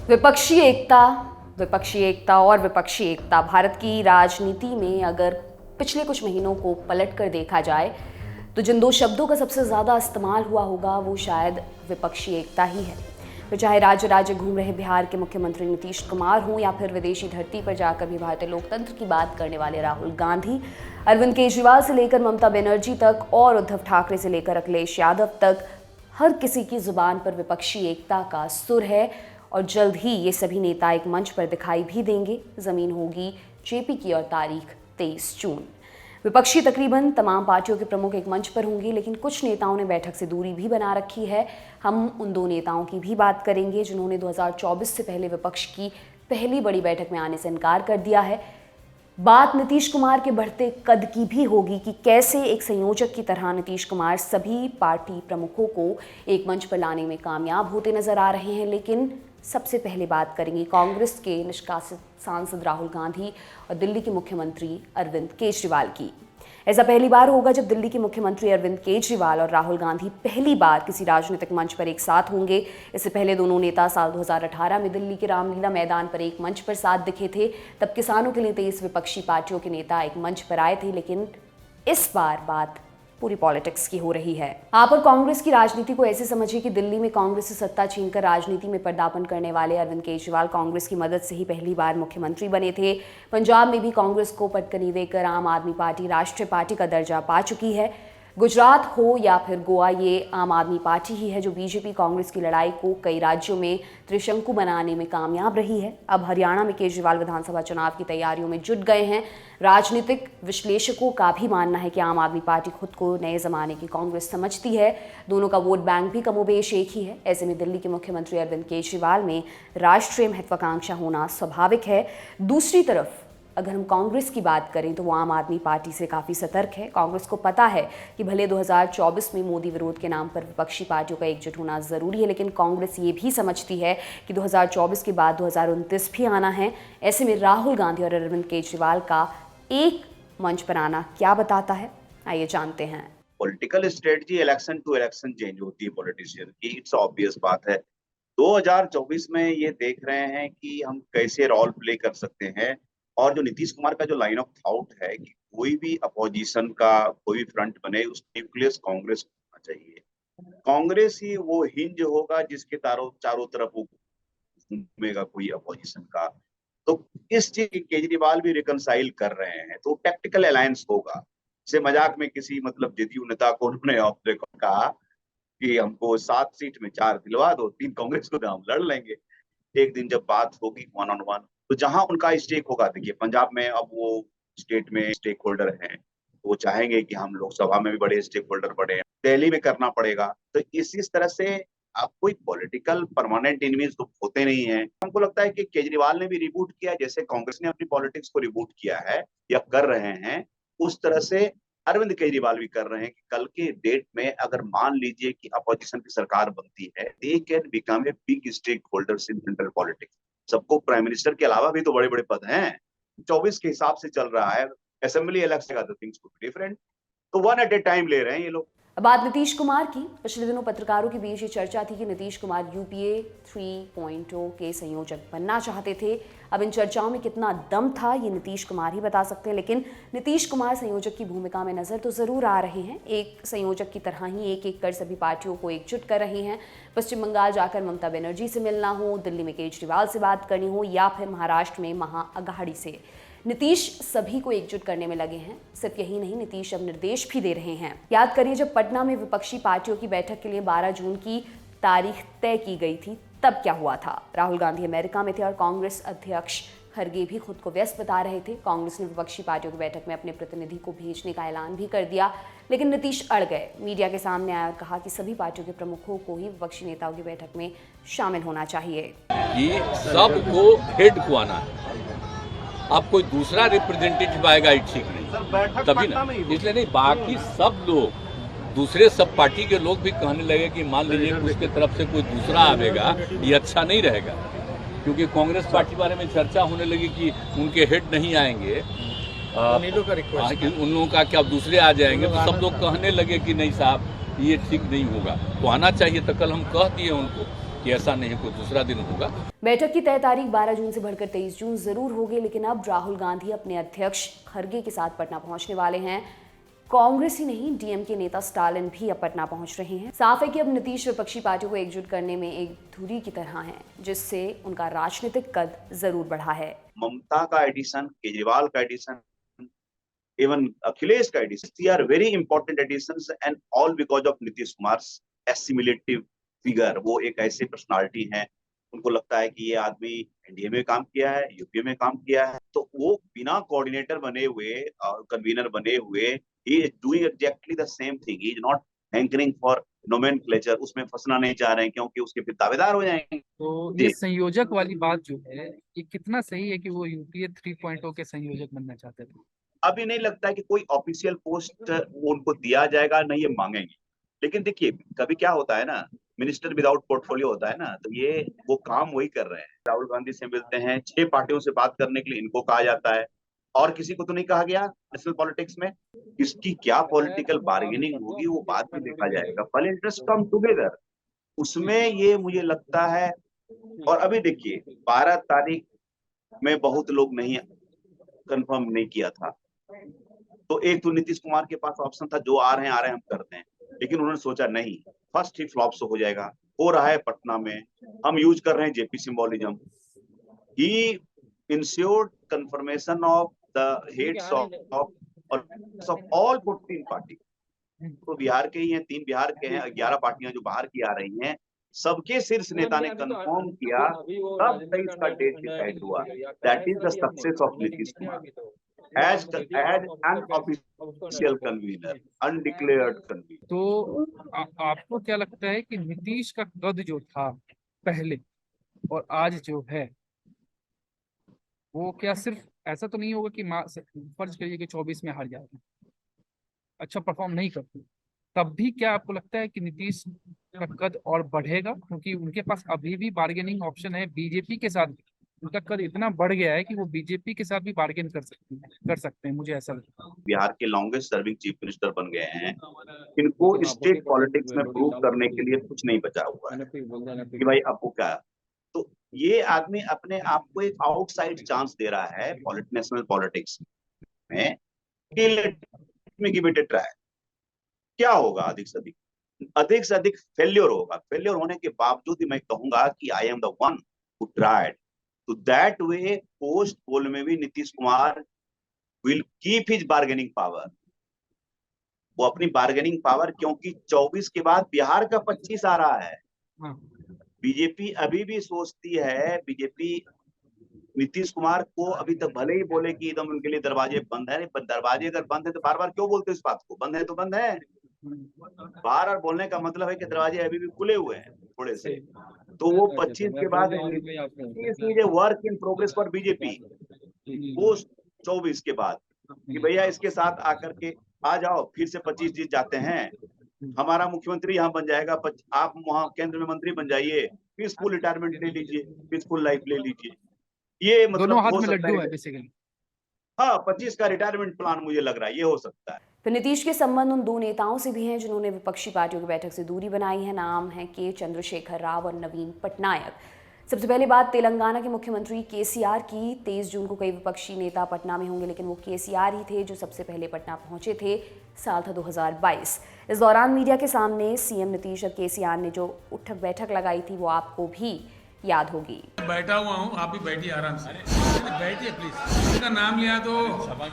विपक्षी एकता और विपक्षी एकता भारत की राजनीति में अगर पिछले कुछ महीनों को पलट कर देखा जाए तो जिन दो शब्दों का सबसे ज़्यादा इस्तेमाल हुआ होगा वो शायद विपक्षी एकता ही है। फिर चाहे राज्य राज्य घूम रहे बिहार के मुख्यमंत्री नीतीश कुमार हों या फिर विदेशी धरती पर जाकर भी भारतीय लोकतंत्र की बात करने वाले राहुल गांधी, अरविंद केजरीवाल से लेकर ममता बनर्जी तक और उद्धव ठाकरे से लेकर अखिलेश यादव तक, हर किसी की जुबान पर विपक्षी एकता का सुर है और जल्द ही ये सभी नेता एक मंच पर दिखाई भी देंगे। जमीन होगी जेपी की और तारीख 23 जून। विपक्षी तकरीबन तमाम पार्टियों के प्रमुख एक मंच पर होंगे, लेकिन कुछ नेताओं ने बैठक से दूरी भी बना रखी है। हम उन दो नेताओं की भी बात करेंगे जिन्होंने 2024 से पहले विपक्ष की पहली बड़ी बैठक में आने से इनकार कर दिया है। बात नीतीश कुमार के बढ़ते कद की भी होगी कि कैसे एक संयोजक की तरह नीतीश कुमार सभी पार्टी प्रमुखों को एक मंच पर लाने में कामयाब होते नजर आ रहे हैं। लेकिन सबसे पहले बात करेंगे कांग्रेस के निष्कासित सांसद राहुल गांधी और दिल्ली के मुख्यमंत्री अरविंद केजरीवाल की। ऐसा पहली बार होगा जब दिल्ली के मुख्यमंत्री अरविंद केजरीवाल और राहुल गांधी पहली बार किसी राजनीतिक मंच पर एक साथ होंगे। इससे पहले दोनों नेता साल 2018 में दिल्ली के रामलीला मैदान पर एक मंच पर साथ दिखे थे। तब किसानों के लिए 23 विपक्षी पार्टियों के नेता एक मंच पर आए थे, लेकिन इस बार बात पूरी पॉलिटिक्स की हो रही है। आप और कांग्रेस की राजनीति को ऐसे समझिए कि दिल्ली में कांग्रेस से सत्ता छीनकर राजनीति में पदार्पण करने वाले अरविंद केजरीवाल कांग्रेस की मदद से ही पहली बार मुख्यमंत्री बने थे। पंजाब में भी कांग्रेस को पटकनी देकर आम आदमी पार्टी राष्ट्रीय पार्टी का दर्जा पा चुकी है। गुजरात हो या फिर गोवा, ये आम आदमी पार्टी ही है जो बीजेपी कांग्रेस की लड़ाई को कई राज्यों में त्रिशंकु बनाने में कामयाब रही है। अब हरियाणा में केजरीवाल विधानसभा चुनाव की तैयारियों में जुट गए हैं। राजनीतिक विश्लेषकों का भी मानना है कि आम आदमी पार्टी खुद को नए जमाने की कांग्रेस समझती है। दोनों का वोट बैंक भी कमोबेश एक ही है। ऐसे में दिल्ली के मुख्यमंत्री अरविंद केजरीवाल में राष्ट्रीय महत्वाकांक्षा होना स्वाभाविक है। दूसरी तरफ अगर हम कांग्रेस की बात करें तो वो आम आदमी पार्टी से काफ़ी सतर्क है। कांग्रेस को पता है कि भले 2024 में मोदी विरोध के नाम पर विपक्षी पार्टियों का एकजुट होना ज़रूरी है, लेकिन कांग्रेस ये भी समझती है कि 2024 के बाद 2029 भी आना है। ऐसे में राहुल गांधी और अरविंद केजरीवाल का एक मंच पर आना क्या बताता है, आइए जानते हैं। Political strategy election to election change होती है पॉलिटिशियन की, इट्स ऑब्वियस बात है। 2024 में ये देख रहे हैं कि हम कैसे रोल प्ले कर सकते हैं, और जो नीतीश कुमार का जो लाइन ऑफ थॉट है कि कोई भी अपोजिशन का कोई भी फ्रंट बने, उस न्यूक्लियस कांग्रेस होना चाहिए। कांग्रेस ही वो हिंज होगा जिसके चारों तरफ वो घूमेगा कोई अपोजिशन का। तो इस चीज केजरीवाल भी रिकनसाइल कर रहे हैं, तो टैक्टिकल अलायंस होगा। से मजाक में किसी मतलब जदयू नेता को उन्होंने ऑफ रिकॉर्ड कहा कि हमको 7 सीट में 4 दिलवा दो, 3 कांग्रेस को तो हम लड़ लेंगे। एक दिन जब बात होगी 1 on 1, तो जहां उनका स्टेक होगा, देखिए पंजाब में अब वो स्टेट में स्टेक होल्डर हैं, तो वो चाहेंगे कि हम लोकसभा में भी बड़े स्टेक होल्डर बने। दिल्ली में करना पड़ेगा। तो इस तरह से अब कोई पॉलिटिकल परमानेंट एनिमीज तो होते नहीं है। हमको लगता है कि केजरीवाल ने भी रिबूट किया, जैसे कांग्रेस ने अपनी पॉलिटिक्स को रिबूट किया है या कर रहे हैं, उस तरह से अरविंद केजरीवाल भी कर रहे हैं कि कल के डेट में अगर मान लीजिए कि अपोजिशन की सरकार बनती है, they can become a big stake holders in Indian politics. सबको प्राइम मिनिस्टर के अलावा भी तो बड़े बड़े पद हैं। 24 के हिसाब से चल रहा है, असेंबली इलेक्शन का तो थिंग्स कुड बी डिफरेंट। तो 1 at a टाइम ले रहे हैं ये लोग। अब बात नीतीश कुमार की। पिछले दिनों पत्रकारों के बीच ये चर्चा थी कि नीतीश कुमार यूपीए 3.0 के संयोजक बनना चाहते थे। अब इन चर्चाओं में कितना दम था ये नीतीश कुमार ही बता सकते हैं, लेकिन नीतीश कुमार संयोजक की भूमिका में नजर तो जरूर आ रहे हैं। एक संयोजक की तरह ही एक एक कर सभी पार्टियों को एकजुट कर रहे हैं। पश्चिम बंगाल जाकर ममता बनर्जी से मिलना हो, दिल्ली में केजरीवाल से बात करनी हो या फिर महाराष्ट्र में महाअघाड़ी से, नीतीश सभी को एकजुट करने में लगे हैं। सिर्फ यही नहीं, नीतीश अब निर्देश भी दे रहे हैं। याद करिए जब पटना में विपक्षी पार्टियों की बैठक के लिए 12 जून की तारीख तय की गई थी, तब क्या हुआ था। राहुल गांधी अमेरिका में थे और कांग्रेस अध्यक्ष खरगे भी खुद को व्यस्त बता रहे थे। कांग्रेस ने विपक्षी पार्टियों की बैठक में अपने प्रतिनिधि को भेजने का ऐलान भी कर दिया, लेकिन नीतीश अड़ गए। मीडिया के सामने आया और कहा कि सभी पार्टियों के प्रमुखों को ही विपक्षी नेताओं की बैठक में शामिल होना चाहिए। ये सबको हेड को आना है, अब कोई दूसरा रिप्रेजेंटेटिव आएगा ये ठीक नहीं, तभी ना। इसलिए नहीं, बाकी सब लोग दूसरे सब पार्टी के लोग भी कहने लगे कि मान लीजिए कि उसके तरफ से कोई दूसरा आवेगा, ये अच्छा नहीं रहेगा। क्योंकि कांग्रेस पार्टी बारे में चर्चा होने लगी कि उनके हेड नहीं आएंगे, उन लोगों का क्या दूसरे आ जाएंगे, तो सब लोग कहने लगे कि नहीं साहब ये ठीक नहीं होगा, तो आना चाहिए। तो कल हम कह दिए उनको कि ऐसा नहीं कोई दूसरा दिन होगा। बैठक की तय तारीख 12 जून से बढ़कर 23 जून जरूर होगी, लेकिन अब राहुल गांधी अपने अध्यक्ष खरगे के साथ पटना पहुंचने वाले हैं। कांग्रेस ही नहीं, डीएमके नेता स्टालिन भी अब पटना पहुंच रहे हैं। साफ है कि अब नीतीश विपक्षी पार्टियों को एकजुट करने में एक धुरी की तरह हैं, जिससे उनका राजनीतिक कद जरूर बढ़ा है। ममता का एडिशन, केजरीवाल का एडिशन, इवन अखिलेश का addition, they are very important additions and all because of Nitish Kumar assimilative figure. वो एक ऐसे पर्सनालिटी हैं, उनको लगता है कि ये आदमी एनडीए में काम किया है, यूपीए में काम किया है, तो वो बिना कोऑर्डिनेटर बने हुए और कन्वीनर बने हुए he is doing exactly the same thing. He is not hankering for nomenclature. उसमें फंसना नहीं चाह रहे हैं, क्योंकि उसके फिर दावेदार हो जाएंगे। तो ये संयोजक वाली बात जो है, ये कितना सही है कि वो यूपीए 3.0 के संयोजक बनना चाहते थे? अभी नहीं लगता है कि कोई ऑफिशियल पोस्ट उनको दिया जाएगा, नहीं ये मांगेंगे। लेकिन देखिए, कभी क्या होता है ना, मिनिस्टर विदाउट पोर्टफोलियो होता है ना, तो ये वो काम वही कर रहे हैं। राहुल गांधी से मिलते हैं, 6 पार्टियों से बात करने के लिए इनको कहा जाता है, और किसी को तो नहीं कहा गया नेशनल पॉलिटिक्स में। इसकी क्या पॉलिटिकल बार्गेनिंग होगी वो बाद में देखा जाएगा, पहले इंटरेस्ट कम टुगेदर, उसमें ये मुझे लगता है। और अभी देखिए, 12 तारीख में बहुत लोग नहीं कंफर्म नहीं किया था, तो एक तो नीतीश कुमार के पास ऑप्शन था, जो आ रहे हैं हम करते हैं, लेकिन उन्होंने सोचा नहीं, फर्स्ट ही फ्लॉप हो जाएगा। हो रहा है पटना में, हम यूज कर रहे हैं JP symbolism. He insured confirmation of the heads of all 14 party. तो बिहार के ही हैं, 3 बिहार के हैं, 11 पार्टियां जो बाहर की आ रही हैं, सबके शीर्ष नेता ने कंफर्म किया, तब 23 का डेट डिसाइड हुआ। That is the success of Nitish Kumar as an official convener, undeclared convener। तो आपको क्या लगता है कि नीतीश का कद जो था पहले और आज जो है, वो क्या सिर्फ ऐसा तो नहीं होगा कि फर्ज करिए कि 24 में हार जाएगा, अच्छा परफॉर्म नहीं करते, तब भी क्या आपको लगता है कि नीतीश का कद और बढ़ेगा? क्योंकि उनके पास अभी भी बार्गेनिंग ऑप्शन है बीजेपी के साथ। उनका कद इतना बढ़ गया है कि वो बीजेपी के साथ भी बार्गेन कर सकते हैं, मुझे ऐसा लगता है। बिहार के लॉन्गेस्ट सर्विंग चीफ मिनिस्टर बन गए हैं, इनको स्टेट पॉलिटिक्स में प्रूव करने के लिए कुछ नहीं बचा हुआ है कि भाई आपको क्या। तो ये आदमी अपने आप को एक आउटसाइड चांस दे रहा है नेशनल पॉलिटिक्स में, ट्राई। क्या होगा? अधिक से अधिक फेल्योर होगा। फेल्योर होने के बावजूद भी मैं कहूंगा कि I am the one who tried. तो दैट वे पोस्ट पोल में भी Nitish Kumar will keep his bargaining power. वो अपनी बार्गेनिंग पावर, क्योंकि 24 के बाद बिहार का 25 आ रहा है। बीजेपी अभी भी सोचती है, बीजेपी नीतीश कुमार को अभी तक भले ही बोले कि एकदम उनके लिए दरवाजे बंद है, पर दरवाजे अगर बंद है तो बार बार क्यों बोलते इस बात को? बंद है तो बंद है। बार बार बोलने का मतलब है कि दरवाजे अभी भी खुले हुए हैं थोड़े से। तो वो 25 के बाद work in progress for BJP post 24 के बाद, कि भैया इसके साथ आकर के आ जाओ, फिर से 25 जीत जाते हैं, हमारा मुख्यमंत्री यहाँ बन जाएगा, आप वहां केंद्र में मंत्री बन जाइए, पीसफुल रिटायरमेंट ले लीजिए, पीसफुल लाइफ ले लीजिए। ये मतलब दोनों हाथ में लड्डू है बेसिकली। हाँ, 25 का रिटायरमेंट प्लान मुझे लग रहा है ये हो सकता है। फिर नीतीश के संबंध उन 2 नेताओं से भी हैं जिन्होंने विपक्षी पार्टियों की बैठक से दूरी बनाई है। नाम है के चंद्रशेखर राव और नवीन पटनायक। सबसे पहले बात तेलंगाना के मुख्यमंत्री केसीआर की। 23 जून को कई विपक्षी नेता पटना में होंगे, लेकिन वो केसीआर ही थे जो सबसे पहले पटना पहुंचे थे। साल था 2022। इस दौरान मीडिया के सामने सीएम नीतीश और केसीआर ने जो उठक बैठक लगाई थी वो आपको भी याद होगी। बैठा हुआ हूँ, आप भी बैठिए आराम से, बैठिए प्लीज। इसका नाम लिया तो आप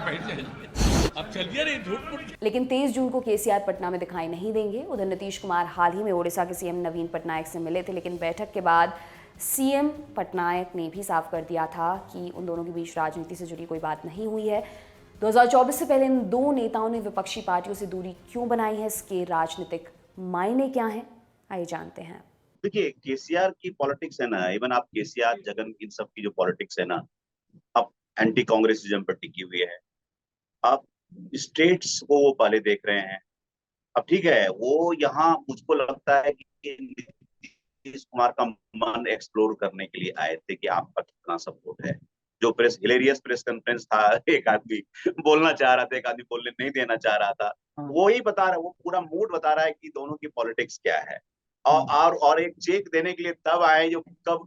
बैठ जाइए, अब चलिए रे झूठ। लेकिन 23 जून को केसीआर पटना में दिखाई नहीं देंगे। उधर नीतीश कुमार हाल ही में ओडिशा के सीएम नवीन पटनायक से मिले थे, लेकिन बैठक के बाद सीएम पटनायक ने भी साफ कर दिया था कि उन दोनों के बीच राजनीति से जुड़ी कोई बात नहीं हुई है। 2024 से पहले इन 2 नेताओं ने विपक्षी पार्टियों से दूरी क्यों बनाई है, इसके राजनीतिक मायने क्या हैं, आइए जानते हैं। देखिए, केसीआर की पॉलिटिक्स है ना, इवन आप केसीआर जगन इन सब की जो पॉलिटिक्स है ना, अब एंटी कांग्रेसिज्म पर टिकी हुई है। अब स्टेट्स को वो पहले देख रहे हैं। अब ठीक है, वो यहाँ मुझको लगता है कि नीतीश कुमार का मन एक्सप्लोर करने के लिए आए थे कि आपका कितना सपोर्ट है। जो हिलेरियस प्रेस कॉन्फ्रेंस था, एक आदमी बोलना चाह रहा था, एक आदमी बोलने नहीं देना चाह रहा था, वो ही बता रहा है, वो पूरा मूड बता रहा है कि दोनों की पॉलिटिक्स क्या है। और एक चेक देने के लिए तब आए जो कब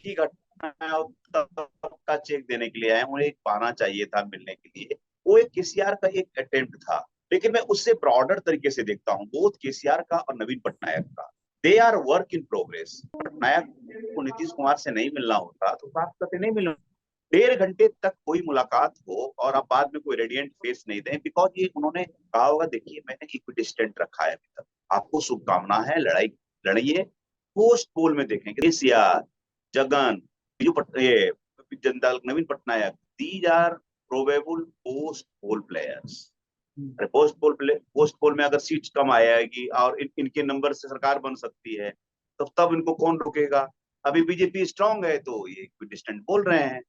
की घटना है और तब का चेक देने के लिए आए। उन्हें एक बहाना चाहिए था मिलने के लिए। वो एक केसीआर का एक अटेम्प्ट था, लेकिन मैं उससे ब्रॉडर तरीके से देखता हूँ, बोथ केसीआर का और नवीन पटनायक का। They are work in progress. Patnaik को नीतीश कुमार से नहीं मिलना होता तो बात करते नहीं मिलना, 1.5 घंटे तक कोई मुलाकात हो और आप बाद में कोई रेडिएंट फेस नहीं दें, बिकॉज ये उन्होंने कहा होगा देखिए मैंने इक्विडिस्टेंट रखा है अभी तक, आपको शुभकामना है, लड़ाई लड़िए, पोस्ट पोल में देखेंगे केसीआर, जगन, ये जनता Naveen Patnaik, these are probable post poll players. Post poll में अगर सीट्स कम आएगी और इनके नंबर से सरकार बन सकती है तो तब इनको कौन रोकेगा? अभी बीजेपी स्ट्रांग है तो ये इक्विडिस्टेंट बोल रहे हैं।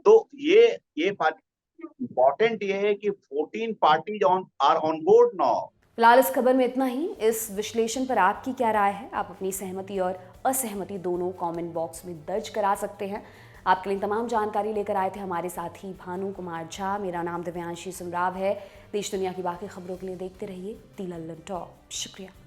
तो ये इम्पोर्टेंट ये है कि 14 parties are on board now. फिलहाल इस खबर में इतना ही। इस विश्लेषण पर आपकी क्या राय है? आप अपनी सहमति और असहमति दोनों कमेंट बॉक्स में दर्ज करा सकते हैं। आपके लिए तमाम जानकारी लेकर आए थे हमारे साथी भानु कुमार झा। मेरा नाम दिव्यांशी सुमराव है। देश दुनिया की बाकी खबरों के लिए देखते रहिए दी लल्लन टॉप। शुक्रिया।